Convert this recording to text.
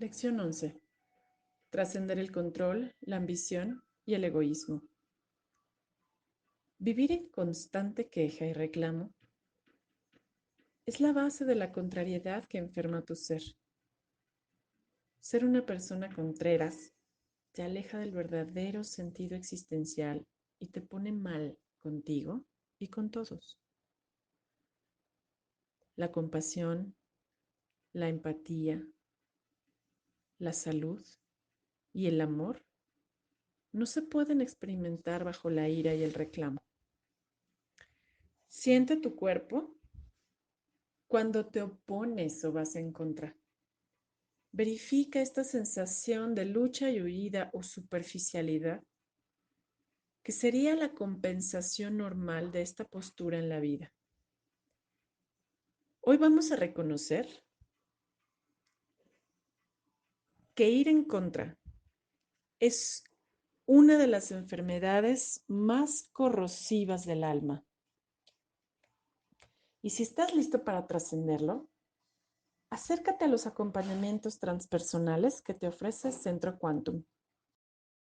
Lección 11. Trascender el control, la ambición y el egoísmo. Vivir en constante queja y reclamo es la base de la contrariedad que enferma tu ser. Ser una persona contreras te aleja del verdadero sentido existencial y te pone mal contigo y con todos. La compasión, la empatía, la salud y el amor no se pueden experimentar bajo la ira y el reclamo. Siente tu cuerpo cuando te opones o vas en contra. Verifica esta sensación de lucha y huida o superficialidad, que sería la compensación normal de esta postura en la vida. Hoy vamos a reconocer que ir en contra es una de las enfermedades más corrosivas del alma. Y si estás listo para trascenderlo, acércate a los acompañamientos transpersonales que te ofrece Centro Quantum.